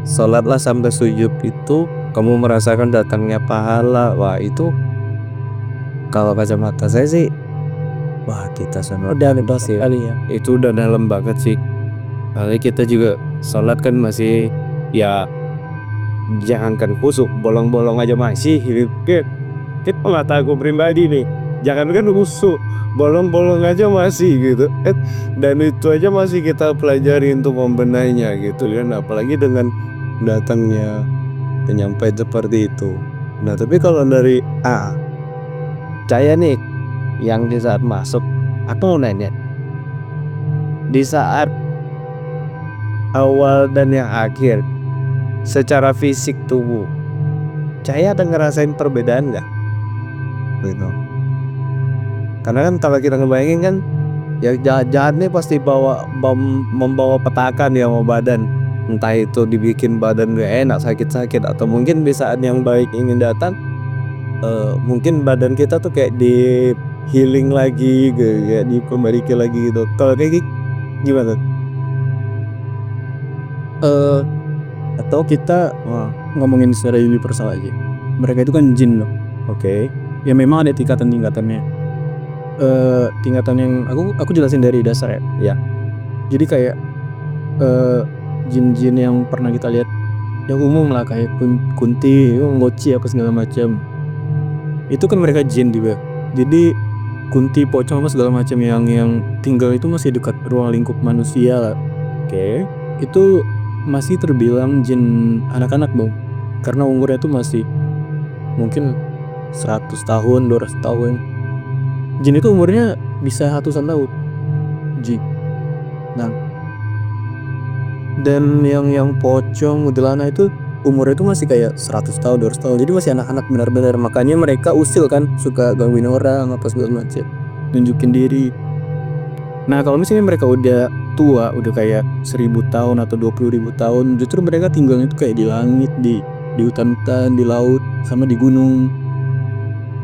sholatlah sampai sujud itu kamu merasakan datangnya pahala. Wah itu kalau kacamata saya sih, wah kita sama Udah bebas sekali ya. itu udah dalam banget sih. Kali kita juga sholat kan masih ya jangankan khusuk, bolong-bolong aja masih gitu. Itu mata aku pribadi nih, jangankan khusuk, bolong-bolong aja masih gitu. Dan itu aja masih kita pelajari untuk membenahnya gitu kan, apalagi dengan datangnya penyampaian seperti itu. Nah tapi kalau dari saya nih yang di saat masuk, aku mau nanya, di saat awal dan yang akhir secara fisik tubuh saya ada ngerasain perbedaan nggak gitu? Karena kan kalau kita ngebayangin kan yang jahat-jahat nih pasti membawa petakan ya mau badan, entah itu dibikin badan gak enak, sakit-sakit, atau mungkin di saat yang baik ingin datang, mungkin badan kita tuh kayak di healing lagi gitu, kayak diperbaiki lagi gitu. Kalau kayak gimana? Atau kita ngomongin secara universal aja. Mereka itu kan jin loh. Oke. Ya memang ada tingkatan-tingkatannya. Tingkatan yang aku jelasin dari dasar ya. Ya. Jadi kayak jin-jin yang pernah kita lihat yang umum lah kayak kunti, ngoci apa segala macam. Itu kan mereka jin juga. Jadi kunti, pocong apa segala macam yang tinggal itu masih dekat ruang lingkup manusia lah. Oke. Itu masih terbilang jin anak-anak dong, karena umurnya tuh masih mungkin 100 tahun, 200 tahun. Jin itu umurnya bisa ratusan tahun. Jin. Nah, dan yang pocong, kuntilanak itu umurnya itu masih kayak 100 tahun, 200 tahun. Jadi masih anak-anak benar-benar. Makanya mereka usil kan, suka gangguin orang apa segala macam, nunjukin diri. Nah kalau misalnya mereka udah tua, udah kayak 1000 tahun atau 20.000 tahun, justru mereka tinggalnya itu kayak di langit, di hutan-hutan, di laut, sama di gunung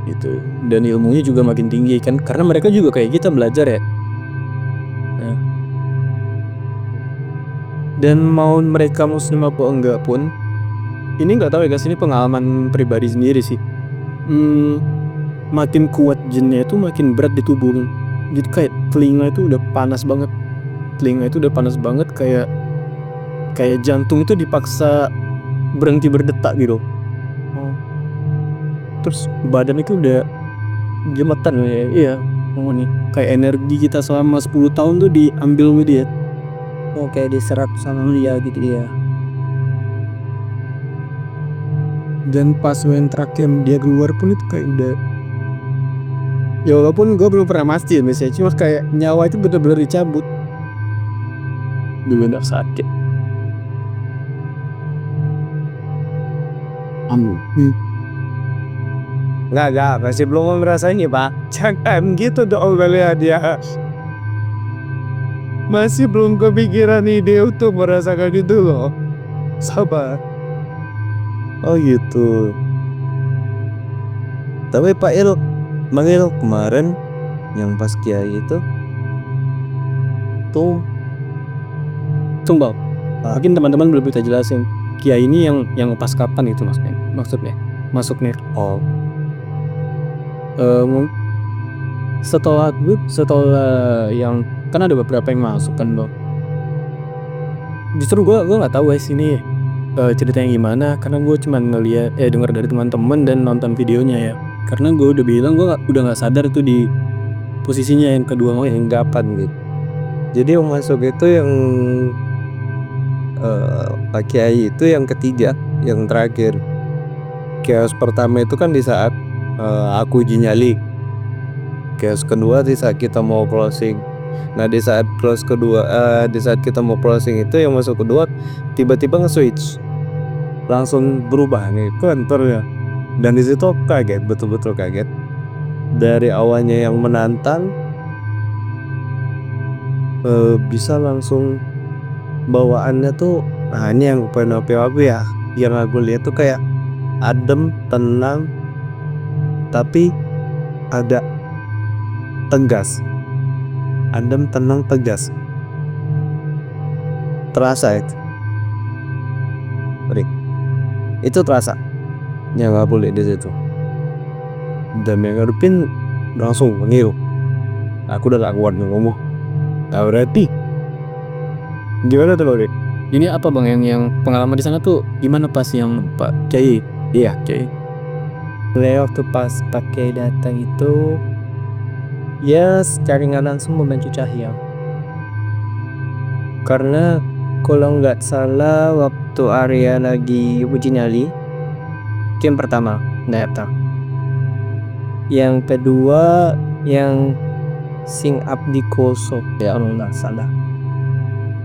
gitu. Dan ilmunya juga makin tinggi kan, karena mereka juga kayak kita belajar ya. Nah, dan mau mereka muslim apa enggak pun, ini nggak tahu ya guys, ini pengalaman pribadi sendiri sih. Makin kuat jinnya itu makin berat di tubuh. Jadi kayak telinga itu udah panas banget. Kayak jantung itu dipaksa berhenti berdetak gitu. Terus badan itu udah gemetar ya. Iya, nih kayak energi kita selama 10 tahun tuh diambil sama dia. Kayak diserap sama dia gitu ya. Dan pas yang terakhir dia keluar pun itu kayak udah, ya walaupun gue belum pernah mastiin misalnya, cuma kayak nyawa itu benar-benar dicabut. Benar sakit. Enggak, masih belum merasain ya Pak. Jangan gitu dong kalian ya. Masih belum kepikiran ide untuk merasakan itu loh. Sabar. Oh gitu. Tapi Pak Il, Bang Il kemarin yang pas Kiai itu tuh Bang, mungkin teman-teman belum bisa jelasin Kiai ini yang pas kapan itu maksudnya masuknya. Setelah yang kan ada beberapa yang masuk kan Bang. Justru gue nggak tahu guys ini ceritanya gimana, karena gue cuma ngeliat dengar dari teman-teman dan nonton videonya ya. Karena gue udah bilang gue udah nggak sadar tuh di posisinya yang kedua mau yang kapan gitu. Jadi yang masuk itu yang Pak Kiai itu yang ketiga, yang terakhir. Chaos pertama itu kan di saat aku uji nyali. Chaos kedua di saat kita mau closing. Nah di saat di saat kita mau closing itu yang masuk kedua tiba-tiba nge-switch, langsung berubah nih kantornya. Dan di situ kaget, betul-betul kaget. dari awalnya yang menantang bisa langsung bawaannya tuh, nah ini yang poin aku ya, yang aku lihat tuh kayak adem, tenang, tapi ada tegas. Adem, tenang, tegas. Terasa itu. Itu terasa. Yang aku lihat di situ. Dan yang ngadepin langsung meniru. Aku udah gak kuat ngomong. Nah berarti gimana tuh Lori? Ini apa bang yang pengalaman di sana tuh gimana pas yang Pak Kiai? Iya. Kiai. Waktu pas pakai data itu ya secara nggak langsung membantu Cahya, karena kalau nggak salah waktu Arya lagi uji nyali itu yang pertama data, yang kedua yang sing abdi koso ya kalau nggak salah,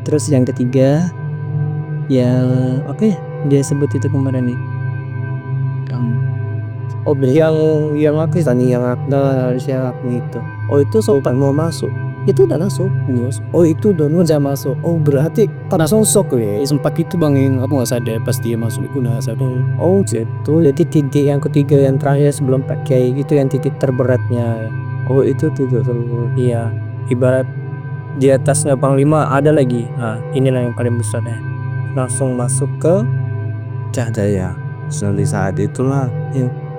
terus yang ketiga yang dia sebut itu kemarin nih yang aku tadi yang ada siapa itu, itu sempat mau masuk, itu udah masuk, itu udah masuk, berarti langsung sok ya. Sempat itu bang yang aku nggak sadar pas dia masuk itu nggak sadar. Gitu. Jadi titik yang ketiga yang terakhir sebelum pakai itu yang titik terberatnya. Itu titik terberat. Iya, ibarat di atasnya Panglima ada lagi. Nah, inilah yang paling besar ya. Langsung masuk ke Cahaya. Di saat itulah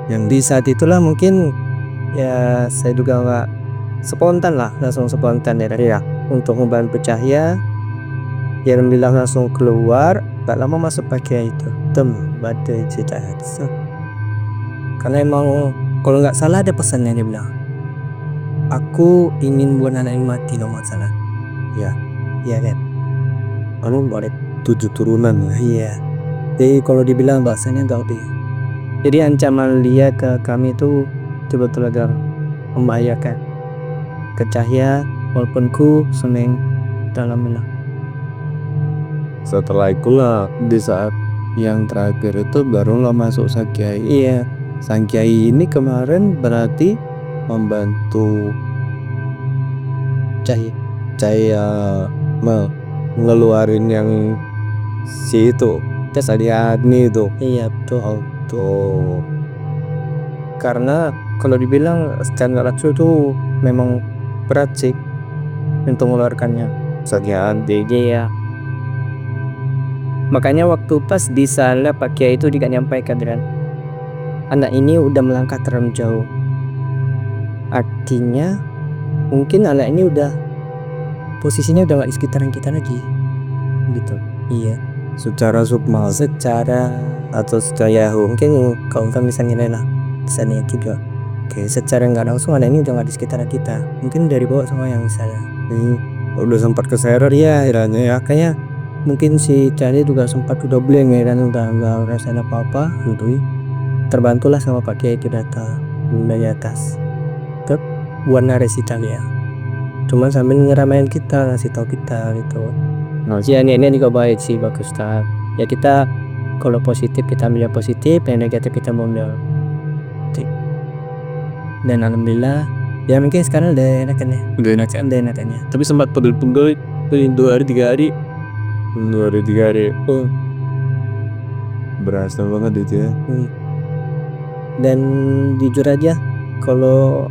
yang di saat itulah mungkin ya saya juga nggak spontan lah, langsung spontan ya untuk membantu Cahya. Yang bilang langsung keluar, gak lama masuk pakai itu badai cerita itu. Karena emang kalau nggak salah ada pesannya, dia bilang aku ingin buat anak yang mati no masalah. Ya kan boleh 7 turunan lah. iya. Jadi kalau dibilang bahasanya enggak deh. Jadi ancaman dia ke kami itu betul-betul agak membahayakan. Ke Cahya walaupun ku seneng dalam benak. Setelah itulah di saat yang terakhir itu barulah masuk Sang Kiai. Iya. Sang Kiai ini kemarin berarti membantu Cahya ngeluarin yang si itu tes Ariadne itu. Iya betul. Tuh. Karena kalau dibilang secara langsung itu memang berat sih untuk mengeluarkannya. Ariadne. Iya. Makanya waktu pas di sana Pak Kiai itu juga nyampaikan kan, anak ini udah melangkah terlalu jauh. Artinya mungkin anak ini udah posisinya udah gak di sekitaran kita lagi gitu. Iya. Secara sukma, atau secara mungkin kalau kita misalnya lah misalnya juga secara nggak langsung anak ini udah gak di sekitaran kita, mungkin dari bawah semua yang misalnya udah sempat keseret ya akhirnya ya, kayaknya mungkin si Cari juga sempat udah blank ya, dan udah nggak ngerasain apa-apa gitu. Terbantulah sama Pak Kiai itu data dari atas ke buat narasi Cari ya, cuman sambil ngeramain kita, ngasih tahu kita gitu. Ya ini juga baik sih, bagus tak ya. Kita kalau positif kita ambil yang positif, yang negatif kita ambil negatif. Dan alhamdulillah ya mungkin sekarang udah enakan ya, Udah enakannya. ya. Tapi sempat pegel-pegel itu 2 hari 3 hari. 2 hari 3 hari. Berasa banget itu ya. Dan jujur aja, kalau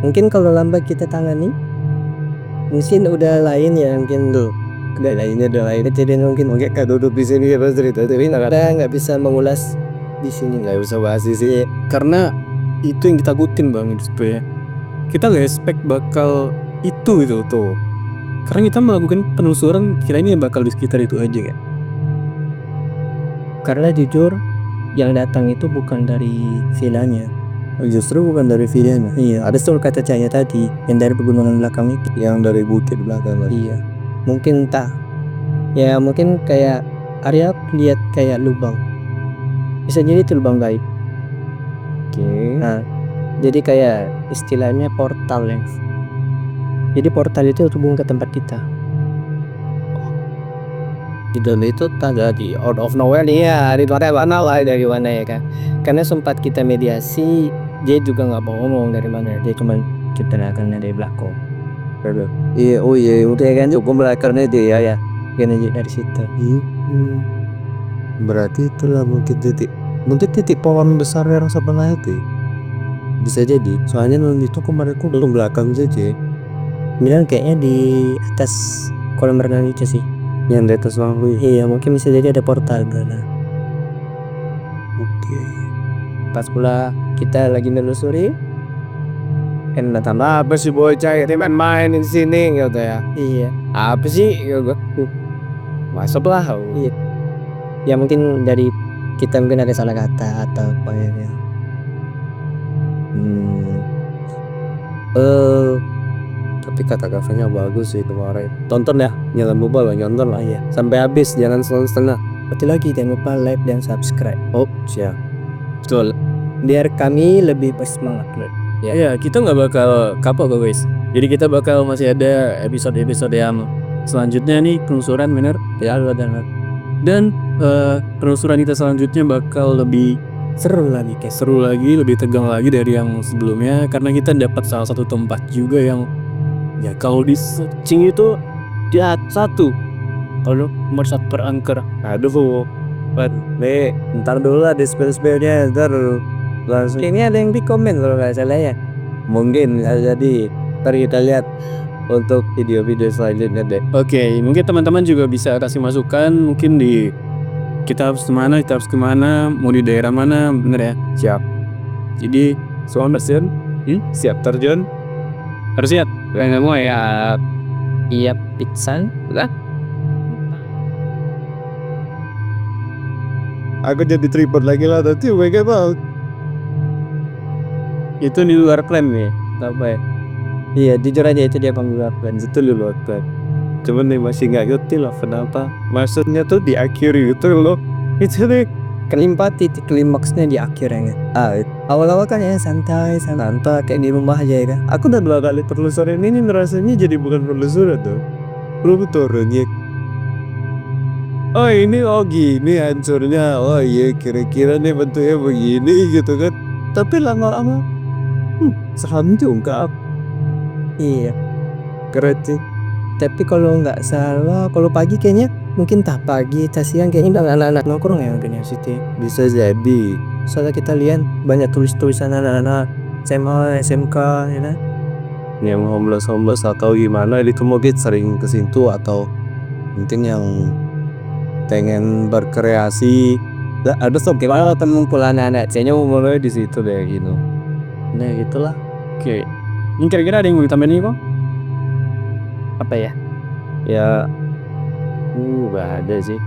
mungkin kalau lambat kita tangani mungkin udah lain ya, mungkin tuh udah lainnya jadi mungkin Gak duduk di sini ya pas cerita, tapi nggak bisa mengulas di sini, nggak usah bahas di sini. Karena itu yang ditakutin bang, itu ya. Kita gak expect bakal itu tuh. Karena kita melakukan penelusuran, kira ini bakal di sekitar itu aja kan. Karena jujur yang datang itu bukan dari villanya, Justru bukan dari videonya. iya ada soal kata Cahaya tadi yang dari pegunungan belakang itu. Yang dari bukit belakang lagi. Iya, mungkin entah ya, mungkin kayak Arya lihat kayak lubang, bisa jadi itu lubang gaib. Nah, jadi kayak istilahnya portal ya. Jadi portal itu hubung ke tempat kita. Di dalam itu tanda di out of nowhere nih ya, dari mana ya kan. Karena sempat kita mediasi dia juga nggak mau ngomong dari mana, dia cuma ceritakan dari belakang. Iya, oh iya, Udah kan cukup belakarnya dia ya, kan aja dari situ. berarti itulah mungkin titik pohon besar yang sebenarnya itu bisa jadi. Soalnya non itu kemarin aku belum belakang saja, Bilang kayaknya di atas kolam renang itu sih. yang di atas lampu. Iya, mungkin bisa jadi ada portal sana. Oke. Pas pula kita lagi nelusuri, kan datang. Apa sih bocah ini main di sini gitu ya? Iya, Apa sih gitu? Masuk lah. iya. Ya mungkin dari kita mungkin ada salah kata atau apa ya. Tapi kata-katanya bagus sih kemarin. Tonton ya, jangan lupa loh nonton lah ya. Sampai habis, jangan setengah. Betul lagi, jangan lupa like dan subscribe. Oh siap. Betul. Biar kami lebih bersemangat. Ya, kita nggak bakal kapok kok guys. Jadi kita bakal masih ada episode-episode yang selanjutnya nih, penelusuran bener. Ya, Dan penelusuran kita selanjutnya bakal lebih seru lagi guys. seru lagi, lebih tegang lagi dari yang sebelumnya, karena kita dapat salah satu tempat juga yang ya kalau di searching itu dia satu, kalau nomor 1 per angker. Aduh. Nih, ntar dulu lah di spell-spellnya, ntar langsung. Ini ada yang di komen kalau nggak salah ya. Mungkin jadi. Ntar kita lihat untuk video-video selanjutnya deh. Oke, mungkin teman-teman juga bisa kasih masukan, mungkin di kita harus kemana, mau di daerah mana, bener ya? Siap. Jadi Selamat terjun. Siap terjun. harus siap. Nggak mau ya. Iya, pingsan. Aku jadi tripod lagi lah nanti bagaimana? Itu di luar plan nih. Apa ya? Iya, jujur aja itu dia pembuat plan. Itu di luar plan. Cuman nih masih nggak ngerti lah kenapa. Maksudnya tuh di akhir itu loh. Itu nih. Kenapa titik klimaksnya di akhir ya? Awal-awal kan ya santai kayak di rumah aja ya kan. Aku udah 2 kali penelusuran ini rasanya jadi bukan penelusuran tuh. Belum turunnya. Oh ini gini hancurnya. Oh iya kira-kira nih bentuknya begini gitu kan. Tapi lama-lama seram juga. Iya. Keren sih. Tapi kalau nggak salah, kalau pagi kayaknya mungkin tak pagi, tak siang kayaknya udah anak-anak nongkrong ya mungkin ya situ. Bisa jadi. Soalnya kita lihat banyak tulis-tulisan anak-anak SMA, SMK ya kan. Yang homeless atau gimana itu mungkin sering ke situ atau mungkin yang pengen berkreasi. Ada sob Gimana temumpul anak-anak kayaknya mulai di situ deh gitu. Nah gitulah. Oke. Ini kira-kira ada yang mau ditambahin nih kok? Apa ya? Ya nggak ada sih.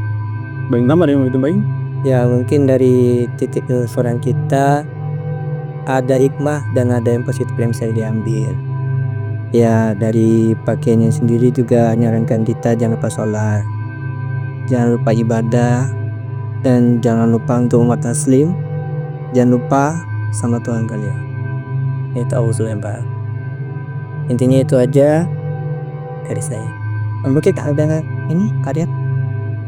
Bang tambah ada yang mau ditambahin? Ya mungkin dari titik suara kita ada hikmah dan ada yang positif yang bisa diambil. Ya dari pakaiannya sendiri juga nyarankan kita jangan lupa sholat, jangan lupa ibadah, dan jangan lupa untuk umat muslim, jangan lupa sama Tuhan kalian. Itu auzubillah Pak. Intinya itu aja dari saya. Mungkin ada ini karya.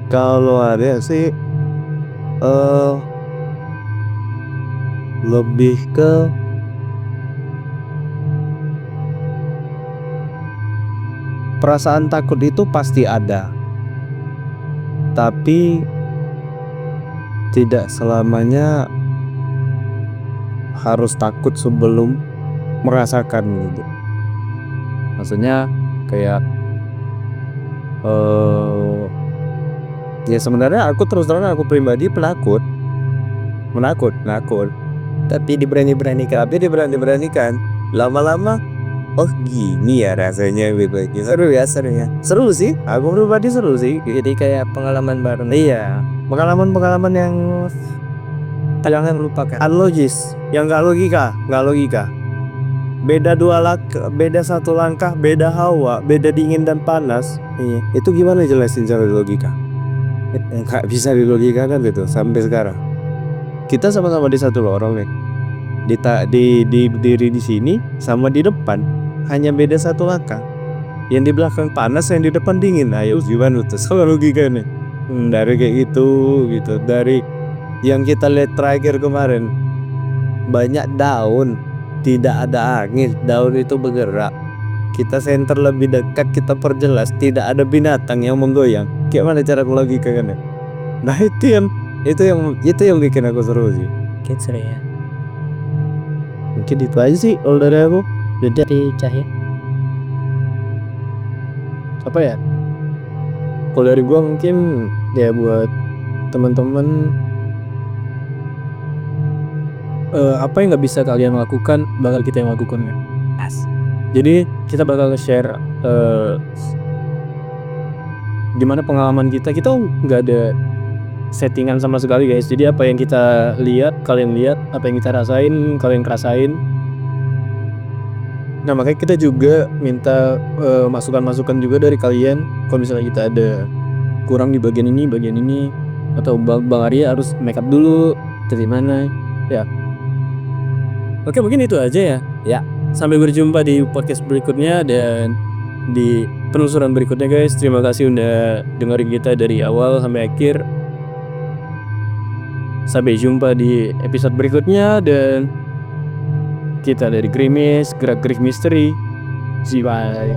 Kalau ada sih lebih ke perasaan takut itu pasti ada, tapi tidak selamanya harus takut sebelum merasakan gitu. Maksudnya kayak ya sebenarnya aku terus terang aku pribadi penakut, Tapi diberani-beranikan. tapi diberani-beranikan. Lama-lama oh gini ya rasanya gitu. Seru ya. Seru sih, aku pribadi seru sih. Jadi kayak pengalaman baru. Iya, pengalaman yang Jangan lupakan. unlogis, yang nggak logika. Beda 1 langkah, beda hawa, beda dingin dan panas. Iya. Itu gimana jelasin cara logika? Nggak bisa dilogikakan gitu sampai sekarang. Kita sama-sama di satu lorong nih. Di berdiri di sini sama di depan hanya beda 1 langkah. Yang di belakang panas, yang di depan dingin. Ayo gimana tuh sama logikanya? Dari kayak gitu. Dari yang kita lihat terakhir kemarin, banyak daun, tidak ada angin, daun itu bergerak. Kita senter lebih dekat, kita perjelas, tidak ada binatang yang menggoyang. Kayak mana cara logika kan ya? Nah itu yang bikin aku seru sih. Mungkin seru ya. Mungkin itu aja sih kalau dari aku. Dari Cahya. Apa ya? Kalau dari gua mungkin ya buat teman-teman, apa yang nggak bisa kalian lakukan bakal kita yang lakukan ya. Jadi kita bakal share gimana pengalaman kita nggak ada settingan sama sekali guys. Jadi apa yang kita lihat kalian lihat, apa yang kita rasain kalian rasain. Nah makanya kita juga minta masukan-masukan juga dari kalian. Kalau misalnya kita ada kurang di bagian ini atau Bang Arya harus make up dulu dari mana ya. Oke mungkin itu aja ya. Ya. Sampai berjumpa di podcast berikutnya dan di penelusuran berikutnya guys. Terima kasih udah dengerin kita dari awal sampai akhir. Sampai jumpa di episode berikutnya dan kita dari Grimis, Gerak Gerik Misteri. See you, bye.